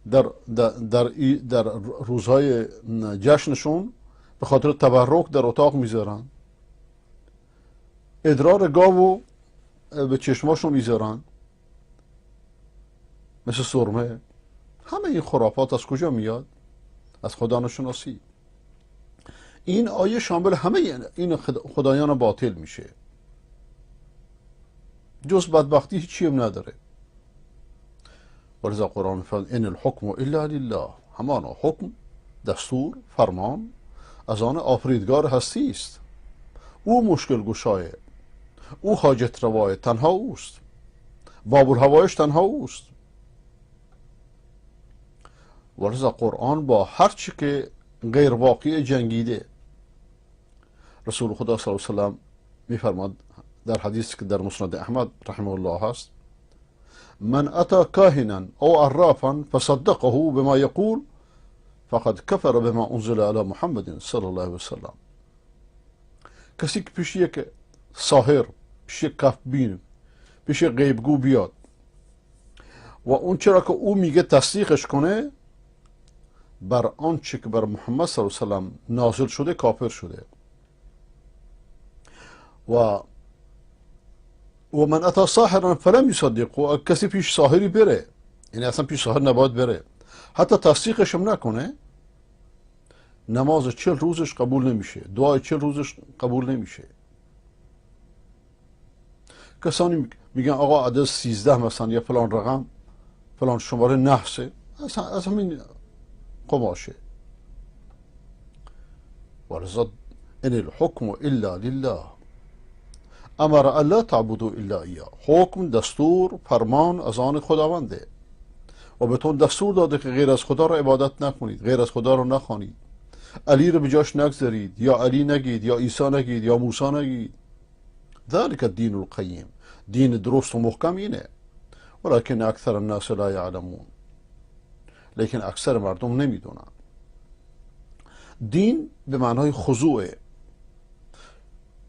در روزهای جشنشون به خاطر تبرک در اتاق میذارن، ادرار گاو به چشماشون میذارن مثل سرمه. همه این خرافات از کجا میاد؟ از خدا نشناسی. این آیه شامل همه این خدایان باطل میشه، جز بدبختی هیچی هم نداره. ولذا قرآن فرمود ان الحکم الا لله، همانا حکم، دستور، فرمان از آن آفریدگار هستی است. او مشکل گشای، او حاجت روای، تنها اوست. باب الهوایش تنها اوست. ولذا قرآن با هر چی که غیر واقعی جنگیده. رسول خدا صلی الله علیه و سلم میفرماد در حدیثی که در مسند احمد رحمه الله هست: من اتى كاهنا او عرافا فصدقه بما يقول فقد كفر بما انزل على محمد صلی الله علیه و سلم. کسی که پیش یک ساحر، پیش یک کفبین، پیش یک غیبگو بیاد و اون چرا که او میگه تصدیقش کنه، بر آنچه که بر محمد صلی الله علیه و سلم نازل شده کافر شده. و من اتا ساحرا فلم یصدقه، کسی پیش ساحری بره، یعنی اصلا پیش ساحر نباید بره، حتی تصدیقش هم نکنه، نماز 40 روزش قبول نمیشه، دعای 40 روزش قبول نمیشه. کسانی میگن آقا عدد 13 مثلا یا فلان رقم فلان شماره نحسه، از همین قماشه. ولذا ان الحکم الا لله امر الا تعبدوا الا اياه. حکم، دستور، فرمان از آن خداونده و بهتون دستور داده که غیر از خدا را عبادت نکنید، غیر از خدا را نخوانید، علی رو به جاش نگذارید، یا علی نگید، یا عیسی نگید، یا موسی نگید. ذلك الدین القیم، دین درست و محکم اینه. ولكن اکثر الناس لا يعلمون، لیکن اکثر مردم نمیدونن. دین به معنای خضوعه.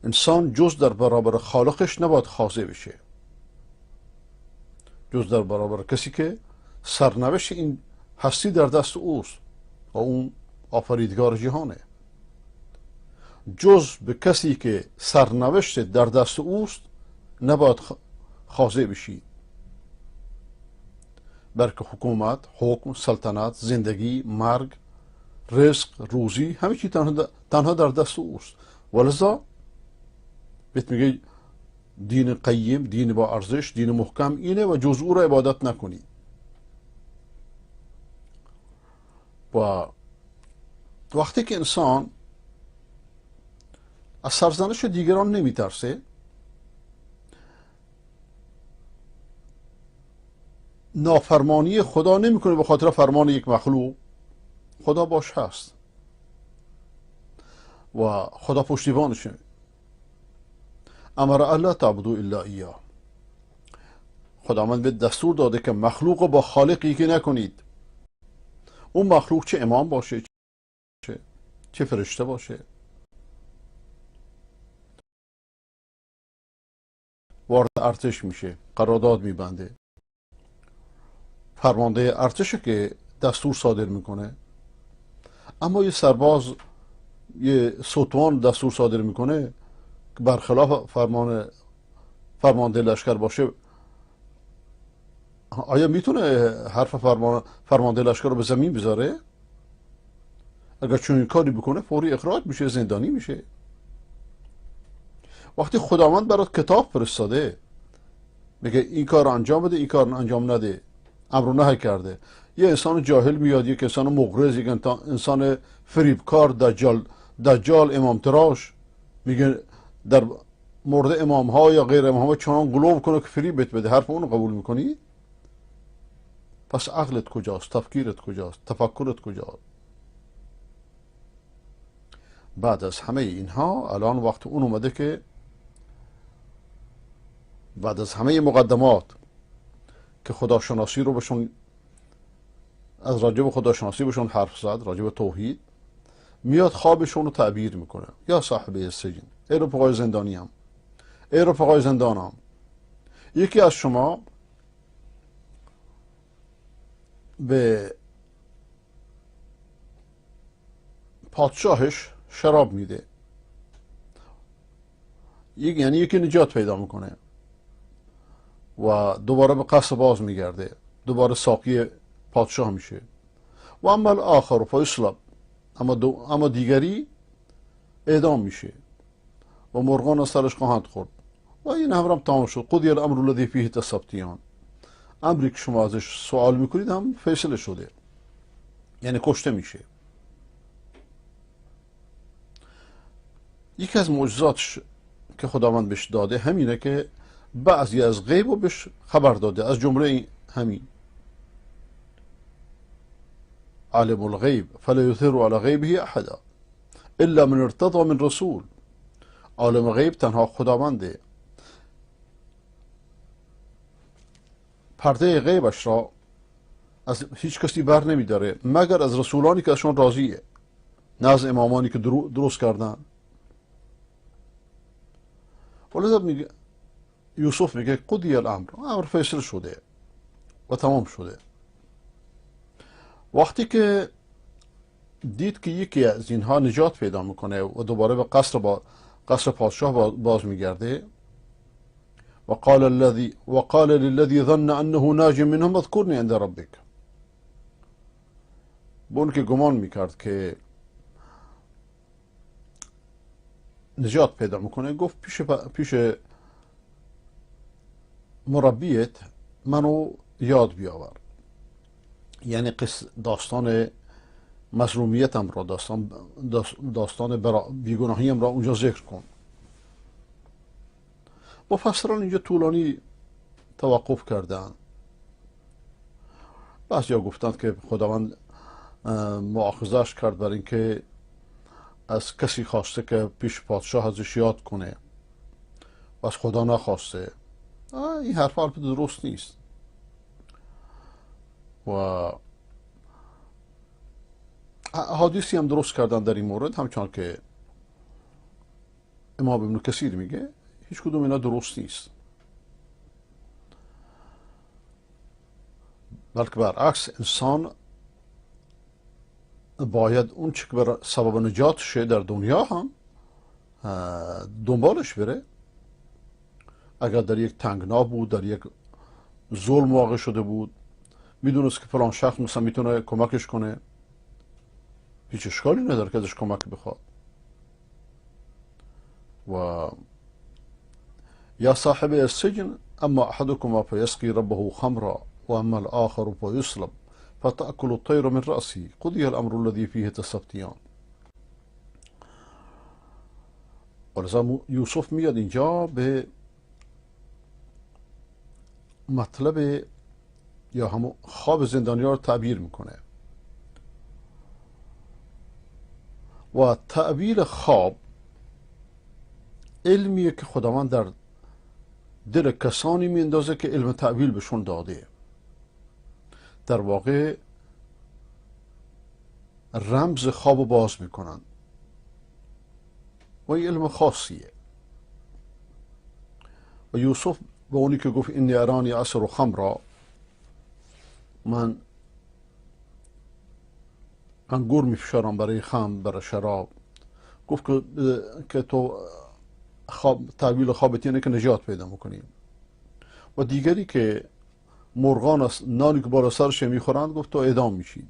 انسان جز در برابر خالقش نباید خاضع بشه، جز در برابر کسی که سرنوشت این هستی در دست اوست و اون آفریدگار جهانه. جز به کسی که سرنوشت در دست اوست نباید خاضع بشی، بلکه حکومت، حکم، سلطنت، زندگی، مرگ، رزق، روزی، همه چی تنها در دست اوست. ولذا بهت میگه دین قیم، دین با ارزش، دین محکم اینه و جز او را عبادت نکنی. و وقتی که انسان از سرزنش دیگران نمیترسه، نافرمانی خدا نمیکنه به خاطر فرمان یک مخلوق، خدا باش هست و خدا پشتیبانشه. امر الا تعبدوا الا اياه، خداوند به دستور داده که مخلوق رو با خالق یکی نکنید. اون مخلوق چه امام باشه، چه فرشته باشه. وارد ارتش میشه، قرارداد میبنده، فرمانده ارتشه که دستور صادر میکنه. اما یه سرباز، یه ستوان دستور صادر میکنه که برخلاف فرمانده لشکر باشه، آیا میتونه حرف فرمانده لشکر رو به زمین بذاره؟ اگر چون این کاری بکنه فوری اخراج میشه، زندانی میشه. وقتی خداوند برات کتاب فرستاده میگه این کار انجام بده، این کار انجام نده، امر و نهی کرده، یه انسان جاهل میاد، یک انسان مغرض، یک انسان فریبکار، دجال، امام تراش میگه در مورد امام ها یا غیر امام ها چنان غلو کنه که فریب بده، حرف اونو قبول میکنی؟ پس عقلت کجاست؟ تفکیرت کجاست؟ تفکرت کجاست؟ بعد از همه اینها الان وقت اون اومده که بعد از همه مقدمات که خداشناسی رو بهشون، از راجب خداشناسی بهشون حرف زد، راجب توحید، میاد خوابشون رو تعبیر میکنه. یا صاحب السجن، ای رفقای زندانیم، ای رفقای زندانم، یکی از شما به پادشاهش شراب میده، یعنی یکی نجات پیدا میکنه و دوباره به قصر باز میگرده، دوباره ساقی پادشاه میشه. و اما الاخر فیصلب، اما دیگری اعدام میشه و مرغان از سرش خواهند خورد. و این هم تمام شد. قضی الامر الذی فیه تستفتیان، امری که شما ازش سوال میکنید هم فیصله شده، یعنی کشته میشه. یکی از معجزاتش که خداوند بهش داده همینه که بعضی از غیب رو بهش خبر داده، از جمله همین عالم الغیب فلا یثر علی غیبه احدا الا من ارتضى من رسول. عالم غیب تنها خداونده، پرده غیبش را از هیچ کسی بر نمیداره مگر از رسولانی که ازشون راضیه، نه از امامانی که درست کردن. ولذا میگه یوسف میگه قضی الامر فیصله شده و تمام شده. وقتی که دید که یکی از اینها نجات پیدا میکنه و دوباره به قصر پادشاه باز میگرده، وقال للذي ظن انه ناج منهم اذكرني عند ربك. به اون که گمان میکرد که نجات پیدا میکنه گفت پیش مربیت منو یاد بیاور، یعنی داستان مظلومیتم را، داستان بیگناهیم را اونجا ذکر کن. مفسران اینجا طولانی توقف کردن. بعضیا گفتند که خداوند مؤاخذه‌اش کرد برای اینکه از کسی خواسته که پیش پادشاه ازش یاد کنه و از خدا نخواسته. این حرف البته درست نیست و احادیثی هم درست کردن در این مورد، همچنان که امام ابن کثیر میگه هیچ کدوم اینا درست نیست، بلکه برعکس انسان باید اون چی که برای سبب نجاتشه در دنیا هم دنبالش بره. اگر در یک تنگنا بود، در یک ظلم واقع شده بود، میدونست که فلان شخص مثلا میتونه کمکش کنه، هیچ اشکالی نداره که ازش کمک بخواد. و یا صاحب السجن اما احدكما فيسقي ربه خمرا واما الاخر فيصلب فتأكل الطير من رأسه قضي الامر الذي فيه تستفتيان. ولذا یوسف میاد اینجا به مطلب یا همون خواب زندانیان رو تعبیر میکنه و تعبیر خواب علمیه که خداوند در دل کسانی میندازه که علم تعبیر بهشون داده. در واقع رمز خواب رو باز میکنن و این علم خاصیه. و یوسف به اونی که گفت اینی ارانی عصر و خمرا، من انگور میفشارم برای خمر، برای شراب، گفت که تو تعبیر خوابت اینه که نجات پیدا میکنیم. و دیگری که مرغان از نانی که بالا سرش میخورند گفت تو اعدام میشید.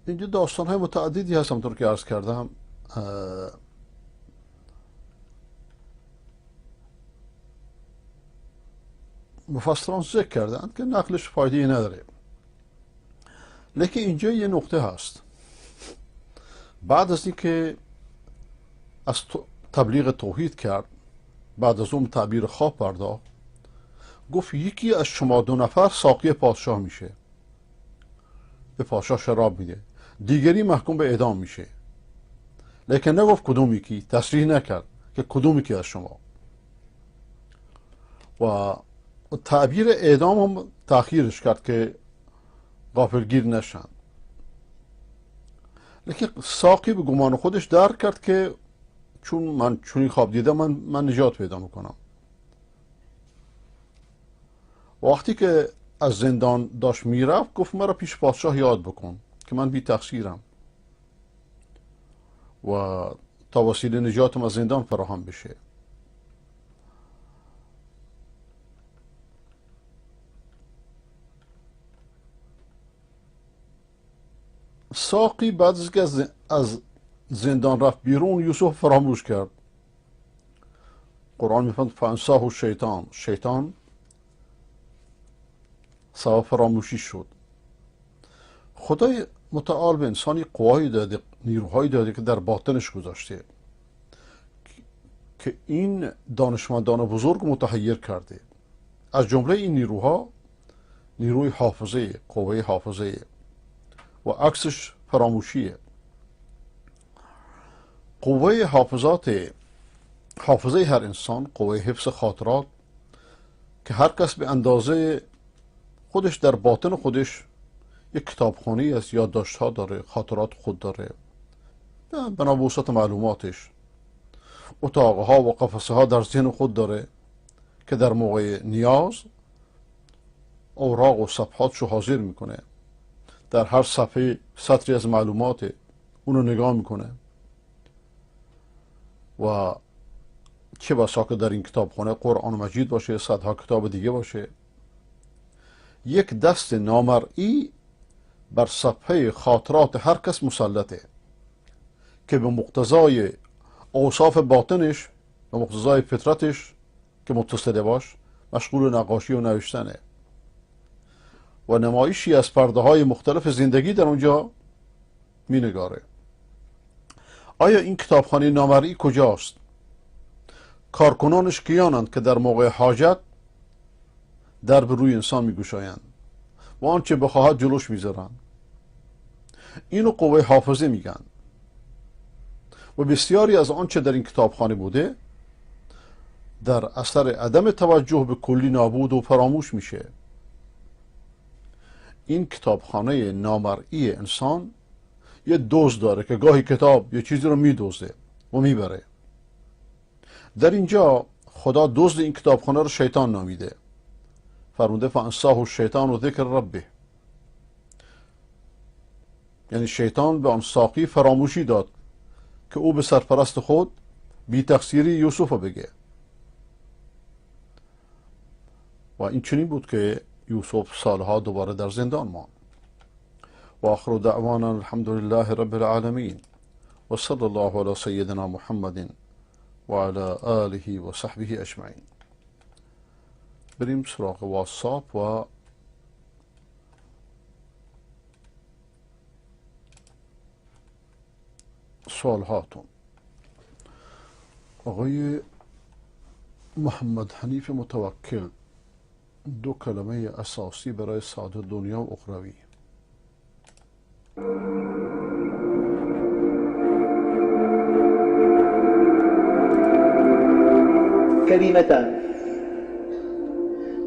اینجا داستان های متعددی هست، همونطور که عرض کردم. مفسران ذکر کردند که نقلش فایده‌ای نداره، لیکن اینجا یه نقطه هست. بعد از اینکه از تبلیغ توحید کرد، بعد از اون تعبیر خواب پرداخت، گفت یکی از شما دو نفر ساقی پادشاه میشه، به پادشاه شراب میده، دیگری محکوم به اعدام میشه. لیکن نگفت کدوم یکی، تصریح نکرد که کدوم یکی از شما. و و تعبیر اعدام هم تأخیرش کرد که غافلگیر نشن. لیکن ساقی به گمان خودش درک کرد که چون من چونی خواب دیدم من نجات پیدا میکنم. وقتی که از زندان داشت میرفت گفت مرا پیش پادشاه یاد بکن که من بی تقصیرم و تا وسیله نجاتم از زندان فراهم بشه. ساقی بعد از که از زندان رفت بیرون یوسف فراموش کرد. قرآن میفرماید فانساه الشیطان، شیطان سبب فراموشی شد. خدای متعال به انسانی قوایی داده، نیروهایی داده که در باطنش گذاشته که این دانشمندان بزرگ متحیر کرده. از جمله این نیروها نیروی حافظه، قوه حافظه و عکسش فراموشیه. قوه حافظه هر انسان، قوه حفظ خاطرات که هر کس به اندازه خودش در باطن خودش یک کتابخانه است، یادداشت‌ها داره، خاطرات خود داره، بنا به وسعت معلوماتش اتاقها و قفسه ها در ذهن خود داره که در موقع نیاز اوراق و صفحاتشو حاضر میکنه. در هر صفحه سطری از معلومات اونو نگاه میکنه و چه بسا که در این کتابخانه قرآن مجید باشه، صدها کتاب دیگه باشه. یک دست نامرئی بر صفحه خاطرات هر کس مسلطه که به مقتضای اوصاف باطنش و مقتضای فطرتش که متصل باش مشغول نقاشی و نوشتنه و نمایشی از پرده های مختلف زندگی در اونجا می نگاره. آیا این کتابخانه نامرئی کجاست؟ کارکنانش کیانند که در موقع حاجت در به روی انسان می گشایند و آنچه بخواهد جلوش می زرن. اینو قوه حافظه میگن و بسیاری از آنچه در این کتابخانه بوده در اثر عدم توجه به کلی نابود و فراموش میشه. این کتابخانه نامرئی انسان یه دزد داره که گاهی کتاب یه چیزی رو میدزده و میبره. در اینجا خدا دزد این کتابخانه رو شیطان نامیده. فرموده فانساه الشیطان و ذکر ربه، یعنی شیطان به آن ساقی فراموشی داد که او به سرپرست خود بی تقصیری یوسف بگه و این چنین بود که یوسف سالها دوباره در زندان ماند. و آخر دعوانا الحمد لله رب العالمین و صلی الله علی سیدنا محمد و علی آله و صحبه اجمعین. بریم سراغ واتساپ و سوال هاتون. آقای محمد حنیف متوکل، دو کلمه اساسی برای سعادت دنیا و اخروی. كلمتان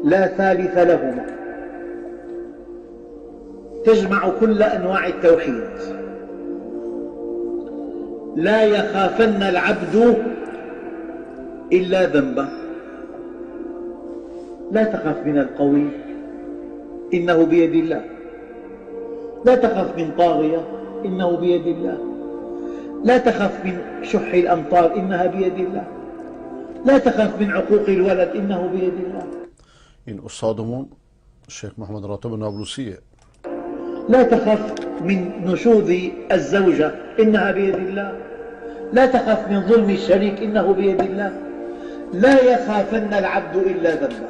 لا ثالث لهما تجمع كل أنواع التوحيد. لا يخافن العبد إلا ذنبه. لا تخف من القوي إنه بيد الله. لا تخف من طاغية إنه بيد الله. لا تخف من شح الأمطار إنها بيد الله. لا تخف من عقوق الولد إنه بيد الله. این استادمون شیخ محمد راتب نابلسیه. لا تخف من نشوذ الزوجة إنها بيد الله. لا تخف من ظلم الشريك إنه بيد الله. لا يخافن العبد إلا ذنبه.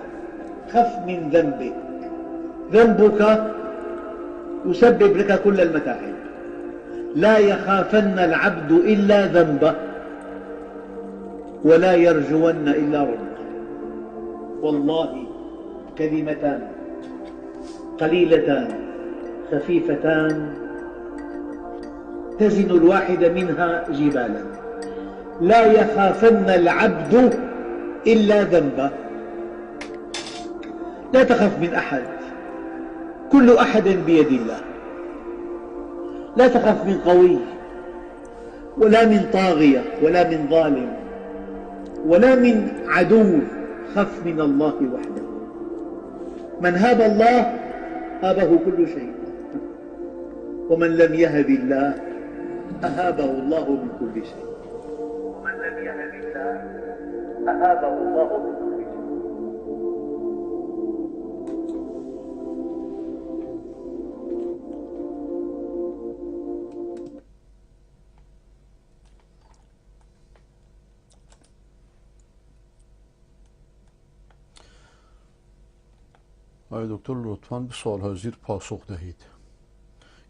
خف من ذنبك. ذنبك يسبب لك كل المتاعب. لا يخافن العبد إلا ذنبه ولا يرجون إلا ربه. والله كلمتان قليلتان خفيفتان تزن الواحد منها جبالا. لا يخافن العبد إلا ذنبه. لا تخف من أحد، كل أحد بيد الله. لا تخف من قوي ولا من طاغية ولا من ظالم ولا من عدو، خف من الله وحده. من هاب الله هابه كل شيء، ومن لم يهب الله أهابه الله من كل شيء. ومن لم يهب الله أهابه الله من كل شيء. آقای دکتر لطفاً به سوال‌های زیر پاسخ دهید.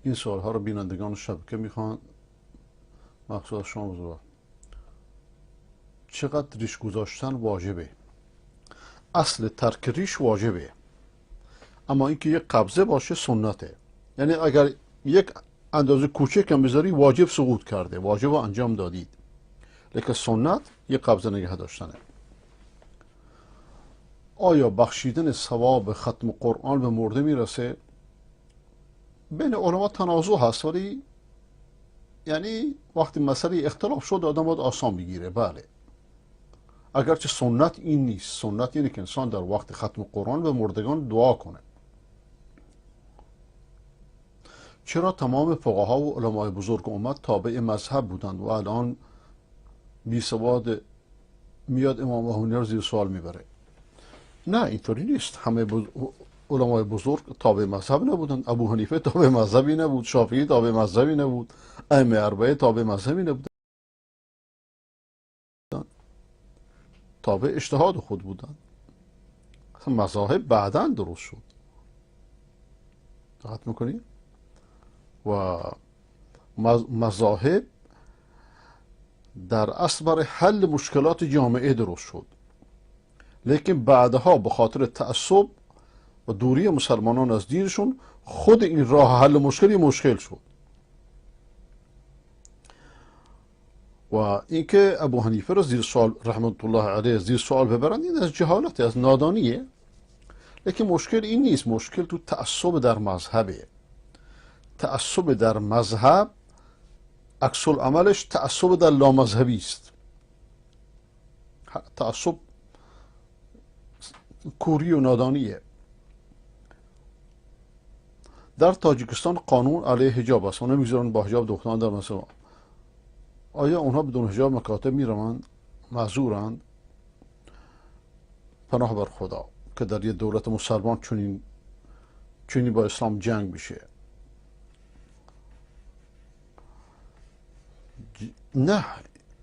این سوال‌ها رو بینندگان شبکه میخوان مخصوص از شما بزرگ. چقدر ریش گذاشتن واجبه؟ اصل ترک ریش واجبه، اما اینکه یک قبضه باشه سنته. یعنی اگر یک اندازه کوچک هم بذاری واجب سقوط کرده، واجب رو انجام دادید، لیکن سنت یک قبضه نگه داشتنه. آیا بخشیدن ثواب ختم قرآن به مرده میرسه؟ بین علما تنازع هست، ولی یعنی وقتی مسئله اختلاف شد آدم باید آسان بگیره. بله، اگرچه سنت این نیست. سنت اینه که انسان در وقت ختم قرآن به مردگان دعا کنه. چرا تمام فقها و علمای بزرگ امت تابع مذهب بودند و الان بی سواد میاد امام هنری رو زیر سوال میبره؟ نه، اینطوری نیست. همه علمای بزرگ تابع مذهب نبودند. ابو حنیفه تابع مذهبی نبود، شافعی تابع مذهبی نبود، ائمه اربعه تابع مذهبی نبودند، تابع اجتهاد خود بودند. اصلا مذاهب بعداً درست شد. دقت میکنی؟ و مذاهب در اصل برای حل مشکلات جامعه درست شد، لیکن بعدها به خاطر تعصب و دوری مسلمانان از دینشون خود این راه حل مشکلی مشکل شد. و اینکه ابو حنیفه را زیر سوال رحمت الله علیه زیر سوال ببرند، این از جهالت، از نادانیه. لیکن مشکل این نیست، مشکل تو تعصب در مذهبه. تعصب در مذهب عکس العملش تعصب در لامذهبی است. تعصب کوری و نادانیه. در تاجیکستان قانون علیه حجاب است. اونها میگذارن با حجاب دختران در مسجد. آیا اونها بدون حجاب مکاتب میروند؟ معذورند؟ پناه بر خدا که در یه دولت مسلمان چنین با اسلام جنگ بشه. نه،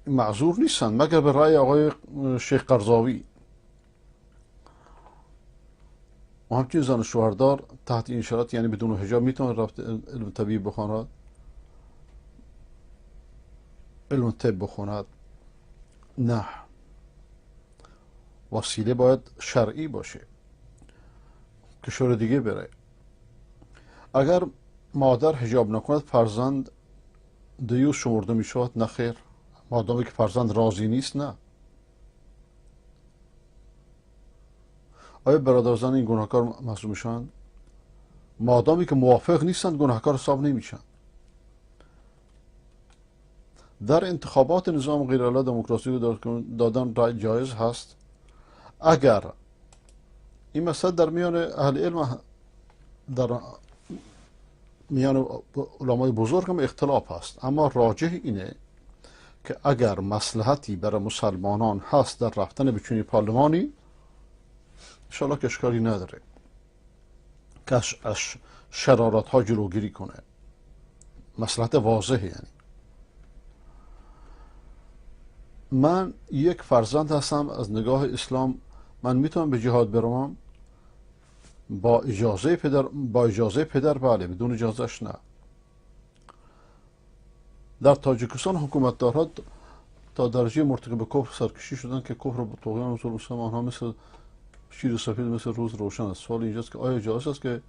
معذور نیستند مگر به رأی آقای شیخ قرضاوی. و همچنین زن شوهردار تحت این شرط، یعنی بدون حجاب، میتونه رفت علم طبیب بخواند، علم طب بخواند؟ نه، وسیله باید شرعی باشه، کشور دیگه بره. اگر مادر حجاب نکند فرزند دیوس شمرده میشود؟ نه خیر، مادامی که فرزند راضی نیست. نه. آیا برادرزن این گناهکار محسوب میشن؟ مادامی که موافق نیستند گناهکار حساب نمیشن. در انتخابات نظام غیرالله دموکراسی دادن رای جایز هست اگر این مسئله در میان اهل علم، در میان علمای بزرگ هم اختلاف هست، اما راجح اینه که اگر مصلحتی برای مسلمانان هست در رفتن به چنین پارلمانی، انشاءالله که اشکالی نداره که از شرارت ها جلوگیری کنه. مصلحت واضحه. یعنی من یک فرزند هستم، از نگاه اسلام من میتونم به جهاد بروم با اجازه پدر؟ بله، بدون اجازهش نه. در تاجیکستان حکومتدارها تا درجه مرتکب کفر سرکشی شدن که کفر و طغیان رسول مسلمان ها مثل شیر سفید، مثل روز روشن است. سوال اینجاست که آیا جایز است که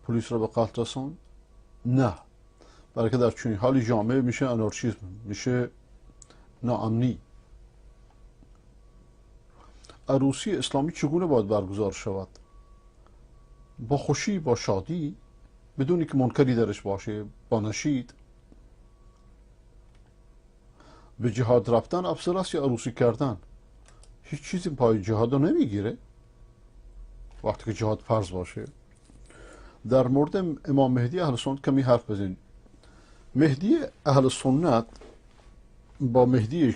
پلیس را به قتل رساند؟ نه، برای که در چنین حالی جامعه میشه انارشیسم، میشه ناامنی. عروسی اسلامی چگونه باید برگزار شود؟ با خوشی، با شادی، بدونی که منکری درش باشه، با نشید. به جهاد رفتن افضل است یا عروسی کردن؟ هیچ چیزی پای جهاد رو نمیگیره وقتی که جهاد فرض باشه. در مورد امام مهدی اهل سنت کمی حرف بزنید. مهدی اهل سنت با مهدی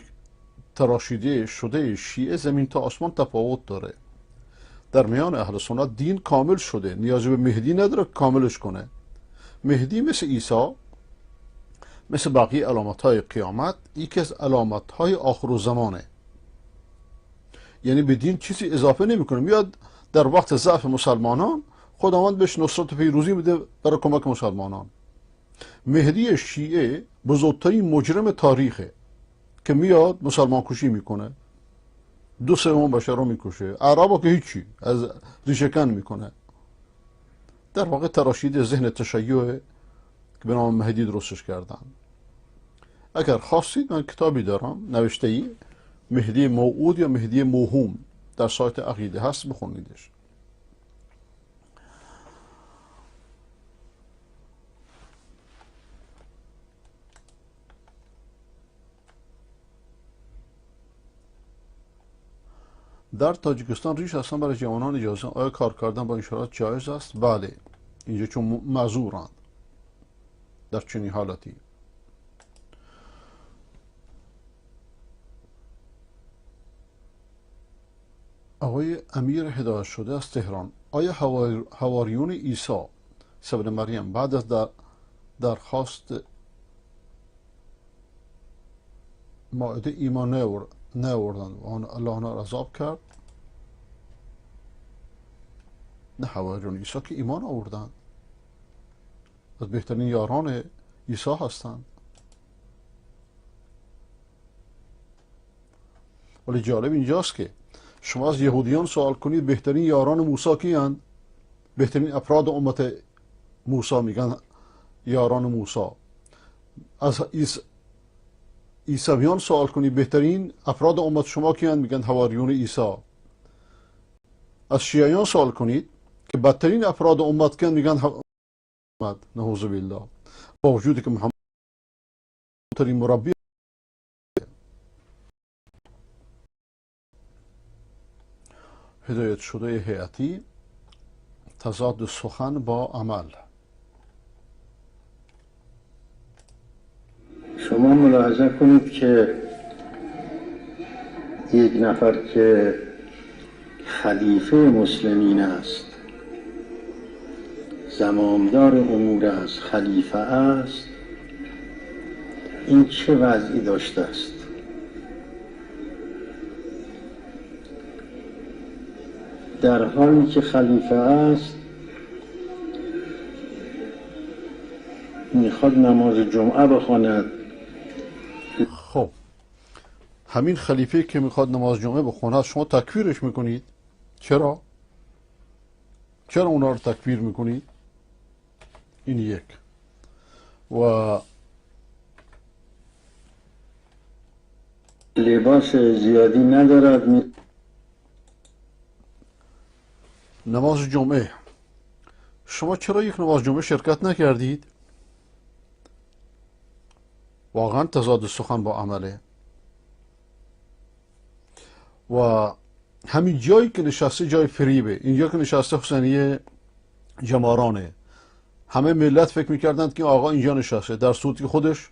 تراشیده شده شیعه زمین تا آسمان تفاوت داره. در میان اهل سنت دین کامل شده، نیازی به مهدی نداره کاملش کنه. مهدی مثل عیسی، مثل بقیه علامت های قیامت، یکی از علامت های آخر زمانه. یعنی به دین چیزی اضافه نمیکنه. میاد در وقت ضعف مسلمانان خداوند بهش نصرت و پیروزی میده برای کمک مسلمانان. مهدی شیعه بزرگترین مجرم تاریخه که میاد مسلمان کشی میکنه، 2/3 بشر رو میکشه، عربا که هیچی، از ریشه‌کن میکنه. در واقع تراشید ذهن تشیع که به نام مهدی درستش کردن. اگر خواستید من کتابی دارم نوشته ای، مهدی موعود یا مهدی موهوم، در سایت عقیده هست، بخونیدش. در تاجیکستان ریش هستن برای جوانان اجازه. آیا کار کردن با این شرایط جایز است؟ بله، اینجا چون معذورند در چنین حالتی. آقای امیر هدایت شده از تهران: آیا حواریون عیسی ابن مریم بعد از درخواست مائده ایمان نیاوردند و الله آنها را عذاب کرد؟ نه، حواریون عیسی که ایمان آوردند، از بهترین یاران عیسی هستند. ولی جالب اینجاست که شما از یهودیان سوال کنید بهترین یاران موسی کیند؟ بهترین افراد امت موسی میگن یاران موسی. از عیسویان سوال کنید بهترین افراد امت شما کیند؟ میگن حواریون عیسی. از شیعیان سوال کنید که بدترین افراد امت کیند؟ میگن محمد، نعوذ بالله. با وجودی که محمد ترین مربی. هدایت شده هیئتی: تضاد سخن با عمل. شما ملاحظه کنید که یک نفر که خلیفه مسلمین است، زمامدار امور است، خلیفه است، این چه وضعی داشته است؟ در حالی که خلیفه است میخواد نماز جمعه بخواند. خب همین خلیفه که میخواد نماز جمعه بخواند شما تکفیرش میکنید. چرا اونا رو تکفیر میکنید؟ این یک. و لباس زیادی ندارد. نماز جمعه، شما چرا یک نماز جمعه شرکت نکردید؟ واقعا تضاد سخن با عمله. و همین جایی که نشسته جای فریبه، اینجا که نشسته حسینیه جمارانه، همه ملت فکر میکردند که آقا اینجا نشسته، در صورتی که خودش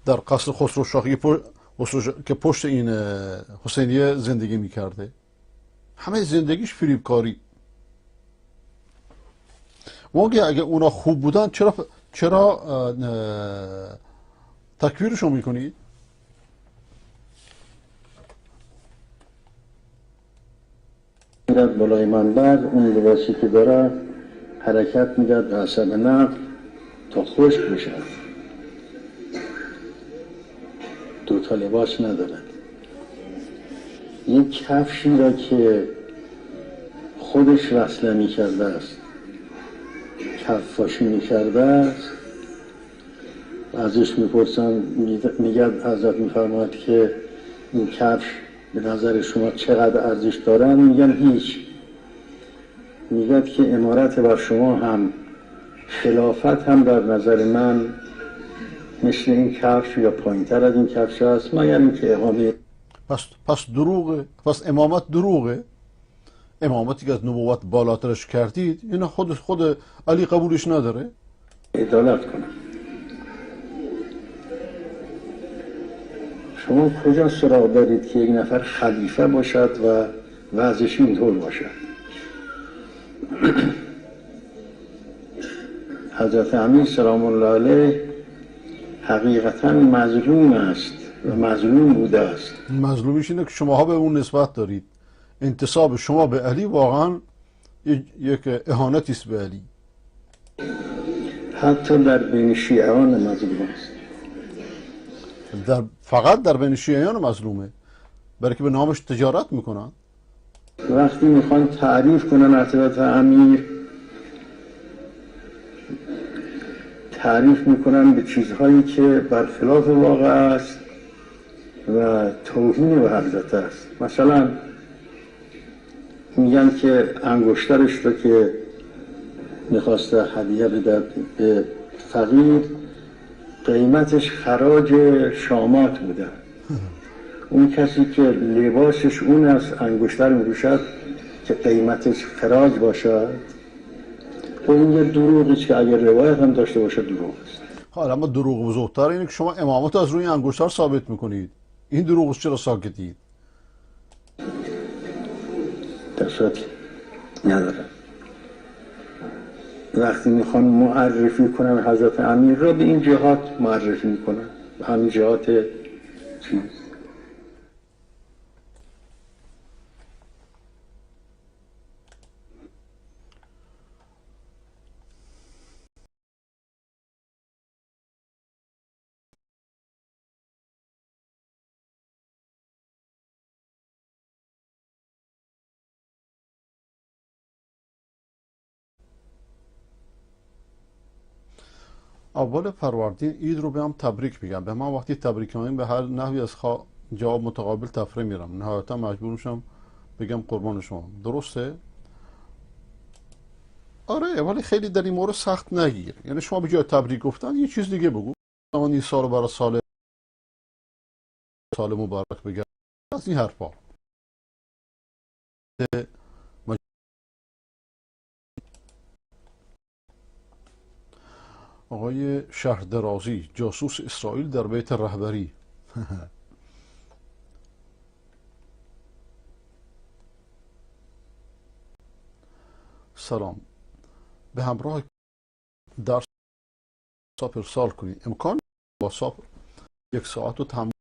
در قصر خسرو شاهی که پشت این حسینیه زندگی میکرده. همه زندگیش فریبکاری. اگه اونا خوب بودن چرا تکفیرشون میکنید؟ میرد بالای منبر، اون لباسی که داره حرکت میداد به حسب نقل تا خشک بشه. دوتا لباس ندارد. یک کفشی را که خودش وصله میکرده است، کفاشی میکرده است، ازش میپرسن، میگه حضرت میفرماید که این کفش به نظر شما چقدر ارزش دارن؟ میگن هیچ. میگن که امارت بر شما هم خلافت هم در نظر من مثل این کفش یا پایینتر از این کفش هست، مگر اینکه اقامه. پس دروغه، پس امامت دروغه. امامتی که از نبوت بالاترش کردید اینا خود علی قبولش نداره. عدالت کنم، شما کجا سراغ دارید که یک نفر خلیفه باشد و وضعش اینطور باشد؟ حضرت امیر سلام الله علیه حقیقتا مظلوم است و مظلوم بوده است. مظلومیش اینه که شماها به اون نسبت دارید. انتساب شما به علی واقعا یک اهانتی است به علی. حتی در بین شیعیان مظلوم است. فقط در بین شیعیان مظلومه، برای که به نامش تجارت میکنن. وقتی میخوان تعریف کنن حضرت امیر، تعریف میکنن به چیزهایی که برخلاف واقع است و توهین به حضرت است. مثلا میگن که انگشترش رو که میخواسته هدیه بده به فقیر، قیمتش خراج شامات بوده. اون کسی که لباسش اون است انگشتر میروشد که قیمتش خراج باشد، اون یه دروغی که اگر روایت هم داشته باشه دروغ است. حالا اما دروغ بزرگتر اینه که شما امامت از روی انگشتر ثابت میکنید. این دروغ چرا ساکتید؟ دستات ندارم. وقتی میخوان معرفی کنن حضرت امیر را به این جهات معرفی میکنن، به همین جهات چیز. اول فروردین عید رو به هم تبریک میگم. به من وقتی تبریک میگم به هر نحوی از جواب متقابل تفریح میرم، نهایتا مجبور میشم بگم قربان شما. درسته؟ آره، ولی خیلی در این مورد سخت نگیر. یعنی شما به جای تبریک گفتن یه چیز دیگه بگو. من این سال برای سال مبارک بگم، از این حرفا. آقای شهردرازی، جاسوس اسرائیل در بیت رهبری. سلام، به همراه درس ساپ ارسال کنید. امکان با ساپ 1 ساعت رو تمام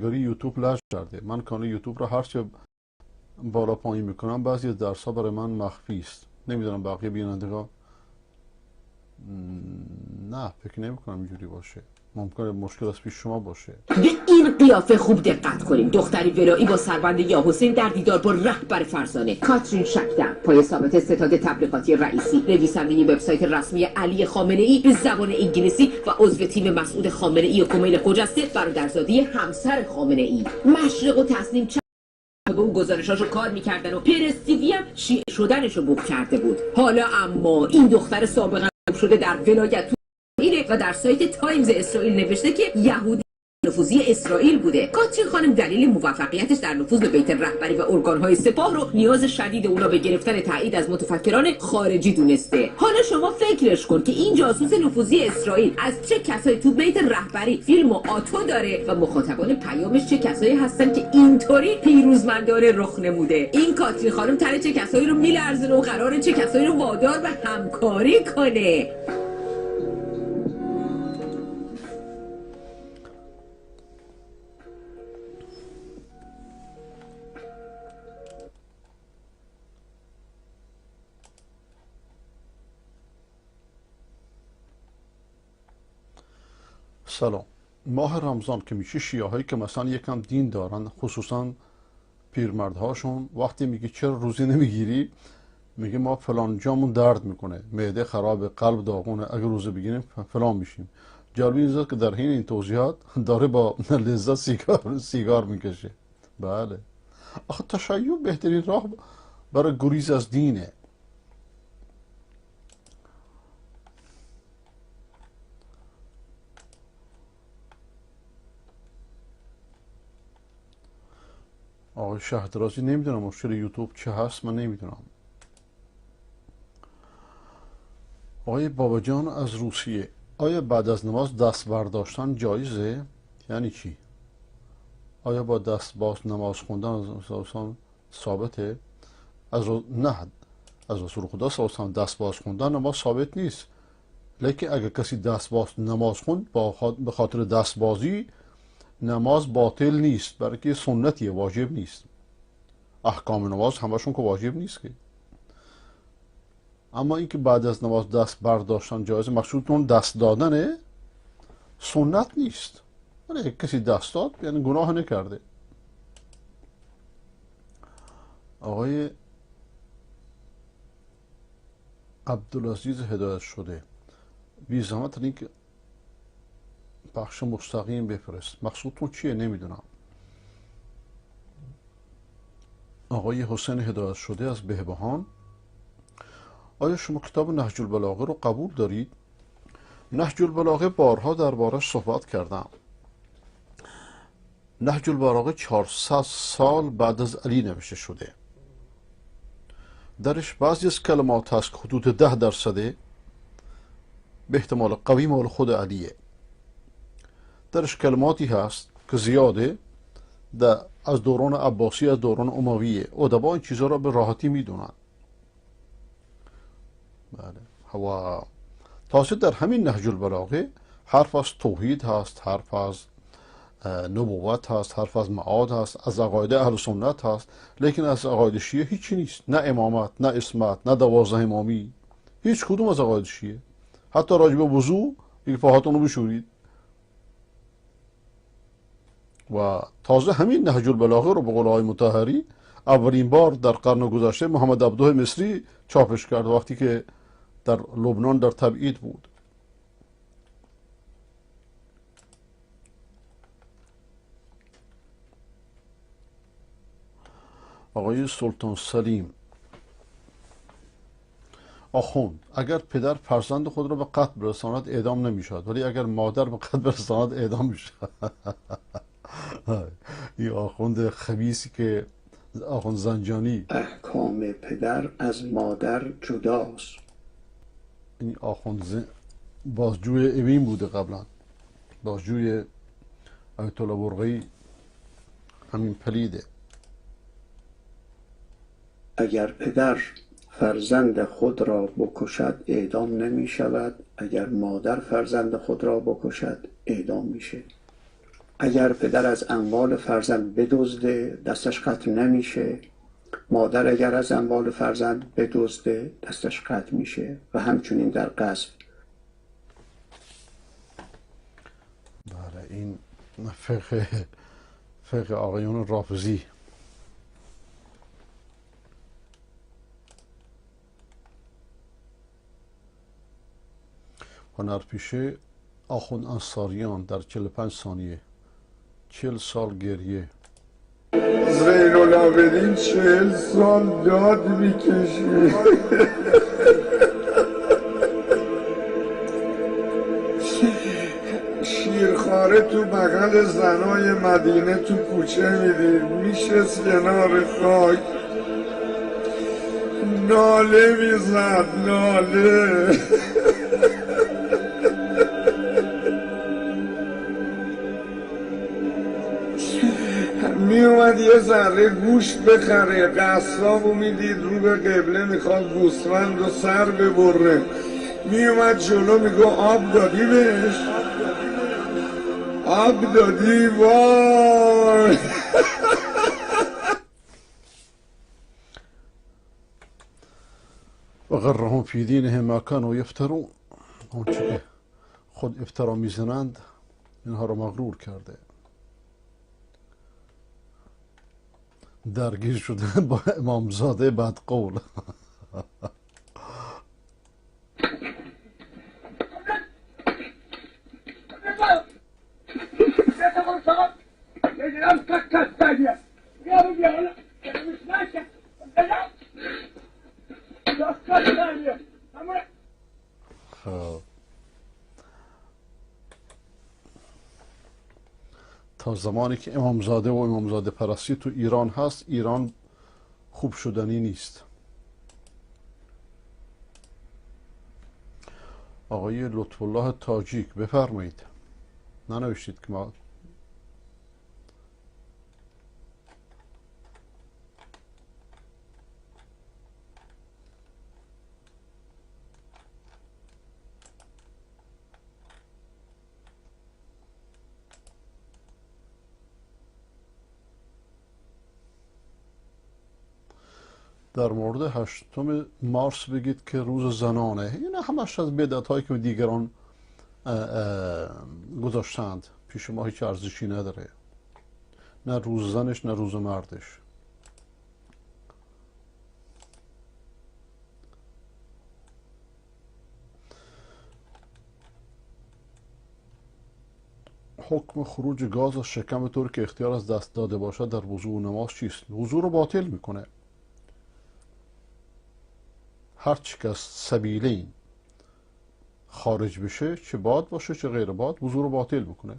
یوتیوب لج کرده. من کانال یوتیوب رو هرچه بالا پایین میکنم بعضی از درس ها برای من مخفی است. نمیدونم بقیه بینندگان. نه، فکر نمی کنم اینجوری باشه. ممکنه مشکل از پیش شما باشه. به این قیافه خوب دقت کنیم. دختری ولایی با سربند یا حسین در دیدار با رهبر فرزانه. کاترین شکدر، پای ثابت ستاد تبلیغاتی رئیسی، نویسنده وبسایت رسمی علی خامنه ای به زبان انگلیسی و عضو تیم مسعود خامنه ای و کمیل خجسته، برادرزاده همسر خامنه ای. مشرق و تسنیم به اون گزارشاشو کار میکردن و پرستیوی هم شیعه شدنشو بوق کرده بود. حالا اما این دختر سابقا شده در ولایت و در سایت تایمز اسرائیل نوشته که یهودی نفوذی اسرائیل بوده. کاترین خانم دلیل موفقیتش در نفوذ به بیت رهبری و ارگان‌های سپاه رو نیاز شدید اونا به گرفتن تایید از متفکران خارجی دونسته. حالا شما فکرش کن که این جاسوس نفوذی اسرائیل از چه کسایی تو بیت رهبری فیلم و آتو داره و مخاطبان پیامش چه کسایی هستن که اینطوری پیروزمندانه رخ نموده. این کاترین خانم تن چه کسایی رو میلرزونه و قراره چه کسایی رو وادار به همکاری کنه. سلام. ماه رمضان که میشه شیعهایی که مثلا یکم دین دارن، خصوصا پیرمردهاشون، وقتی میگه چرا روزی نمیگیری، میگه ما فلان جامون درد میکنه، معده خراب، قلب داغونه، اگه روزه بگیریم فلان میشیم. جالب این که در حین این توضیحات داره با لذت سیگار میکشه. بله، آخه تشیع بهترین راه برای گریز از دینه. آقای شهدرازی نمیدونم مشکل یوتیوب چه هست، من نمیدونم. آقای بابا جان از روسیه: آیا بعد از نماز دست برداشتن جایزه؟ یعنی چی؟ آیا با دست باز نماز خوندن از ثابته؟ نه، از رسول خدا صلی الله علیه و آله دست باز خوندن نماز ثابت نیست. لیکن اگر کسی دست باز نماز خوند به خاطر دست بازی، نماز باطل نیست، برای که سنتیه، واجب نیست. احکام نماز همشون که واجب نیست که. اما اینکه بعد از نماز دست برداشتن جایزه، مقصودتون دست دادنه، سنت نیست. ولی کسی دست داد یعنی گناه نکرده. آقای عبدالعزیز هدایت شده: بی زحمت لینک بخش مستقیم بفرست. مقصودتون چیه؟ نمیدونم. آقای حسین هدایت شده از بهبهان: آیا شما کتاب نهج البلاغه رو قبول دارید؟ نهج البلاغه بارها دربارش صحبت کردم. نهج البلاغه 400 سال بعد از علی نوشته شده. درش بعضی از کلمات هست که حدود 10% به احتمال قوی مال خود علیه. درش کلماتی هست که زیاده از دوران عباسی، از دوران امویه. ادبا این چیزها را به راحتی میدونن. بله. و تازه در همین نهج البلاغه حرف از توحید هست، حرف از نبوت هست، حرف از معاد هست، از عقاید اهل سنت هست. لیکن از عقاید شیعه هیچی نیست. نه امامت، نه اسمت، نه 12 امامی، هیچ کدوم از عقاید شیعه. حتی راجب وضو یک پاهاتون رو بشورید. و تازه همین نهج البلاغه رو به قول آقای مطهری اولین بار در قرن گذشته محمد عبده مصری چاپش کرد، وقتی که در لبنان در تبعید بود. آقای سلطان سلیم: آخوند، اگر پدر فرزند خود را به قتل برساند اعدام نمیشد، ولی اگر مادر به قتل برساند اعدام میشد. این آخوند خبیثی که آخوند زنجانی: احکام پدر از مادر جداست. این آخوند بازجوی اوین بوده، قبلا بازجوی آیت الله برقی، همین پلیده. اگر پدر فرزند خود را بکشد اعدام نمی شود، اگر مادر فرزند خود را بکشد اعدام میشه. اگر پدر از اموال فرزند بدزده دستش قطع نمیشه، مادر اگر از اموال فرزند بدزده دستش قطع میشه و همچنین در غصب. بله، این فقه آقایون رافضی. هنرپیشه آخوند انصاریان در 45 ثانیه: 40 سال گریه. زین العابدین 40 سال داد میکشی. شیرخواره تو بغل زنای مدینه تو کوچه میدید، میشست کنار خاک ناله میزد، ناله. می اومد یه ذره گوشت بخره، قصابو میدید رو به قبله میخواد گوسفند و سر ببره، می اومد جلو میگو آب دادی بهش؟ آب دادی؟ وای. وغرهم فی دینهم ما کانوا یفترون. آنچه که خود افترا میزنند اینها رو مغرور کرده. درگیر شدن با امامزاده بدقول. خب تا زمانی که امامزاده و امامزاده پرستی تو ایران هست، ایران خوب شدنی نیست. آقای لطف الله تاجیک بفرمایید. ننوشتید که ما در مورد 8 مارس بگید که روز زنانه. این همش از بدعت هایی که دیگران گذاشتند، پیش ما هیچ ارزشی نداره، نه روز زنش نه روز مردش. حکم خروج گاز از شکم طور که اختیار از دست داده باشد در وضوء و نماز چیست؟ وضوء رو باطل میکنه. هر چی که از سبیلین خارج بشه، چه باد باشه چه غیر باد، وضوء رو باطل میکنه.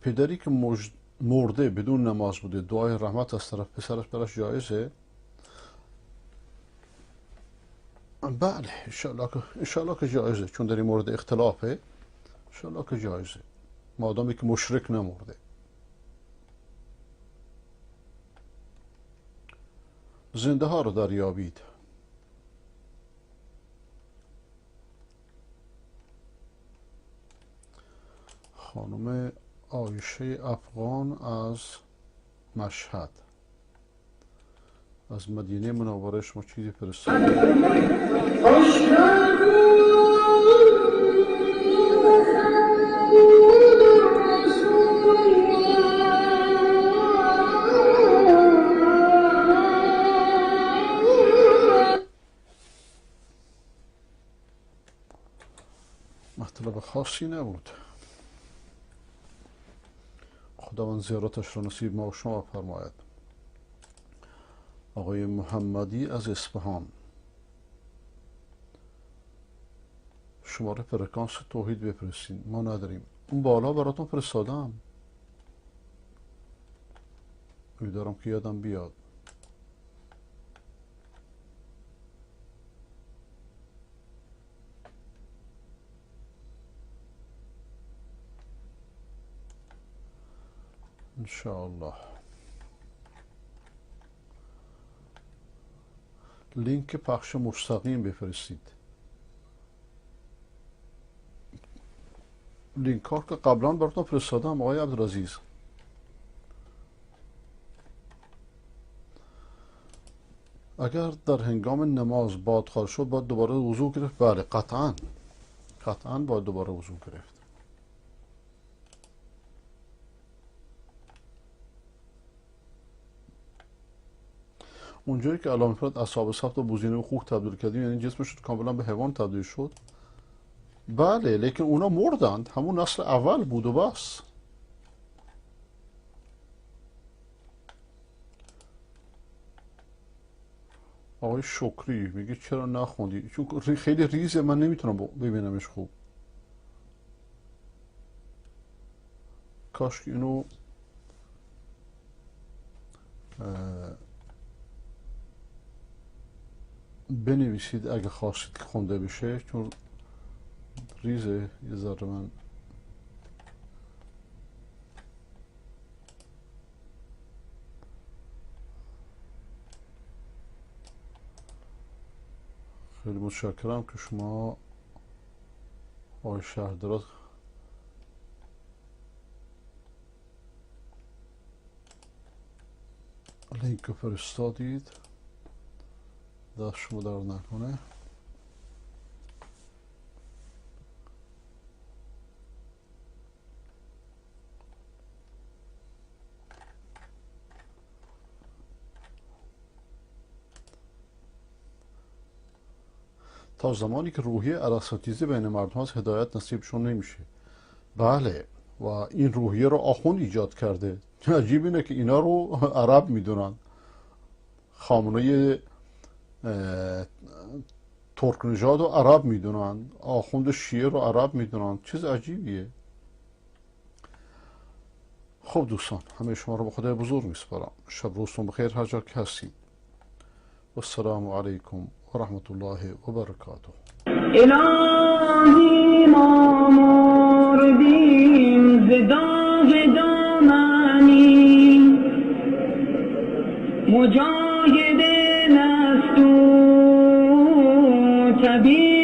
پدری که مرده بدون نماز بوده، دعای رحمت از طرف پسرش براش جایزه؟ بله، انشاءالله که جایزه، چون در این مورد اختلافه. انشاءالله که جایزه، مادامی که مشرک نمرده. زنده ها رو دریابید. خانم عایشه افغان از مشهد، از مدینه منوره شما چیزی فرستادید؟ مطلب خاصی نبود. خداوند زیارتش را نصیب ما و شما فرماید. آقای محمدی از اصفهان، شماره فرکانس توحید بفرستین. ما نداریم. اون بالا براتون فرستادم، امیدوارم که یادم بیاد. انشاءالله. لینک پخش مستقیم بفرستید. لینک ها که قبلا براتون فرستادم آقای عبدالعزیز. اگر در هنگام نماز باد خارج شد باید دوباره وضو گرفت؟ بله، قطعا باید دوباره وضو گرفت. اونجایی که علامه فرد اصحاب سبت و بوزینه و خوک تبدیل کردیم، یعنی جسمش کاملا به حیوان تبدیل شد؟ بله، لیکن اونا مردند، همون نسل اول بود و بس. آقای شکری میگه چرا نخوندی؟ چون خیلی ریزه، من نمیتونم ببینمش خوب. کاش که اینو بنویسید اگه خواستید که خونده بشه، چون ریزه یه ذره. من خیلی متشکرم که شما آقای شهردراز لینک فرستادید. دست شما در نکنه. تا زمانی که روحیه ارسطویی بین مردم هست، هدایت نصیبشون نمیشه. بله، و این روحیه رو آخوند ایجاد کرده. عجیب اینه که اینا رو عرب میدونن. خامنه ترک نژاد رو عرب میدونن، آخوند شیعه رو عرب میدونن. چیز عجیبیه. خب دوستان، همه شما رو به خدای بزرگ میسپارم. شب روزتون بخیر هر جا که هستید. و السلام علیکم و رحمت الله و برکاته. الهی ما مردیم ز داغ دامنی، مجاهد نستو طبیب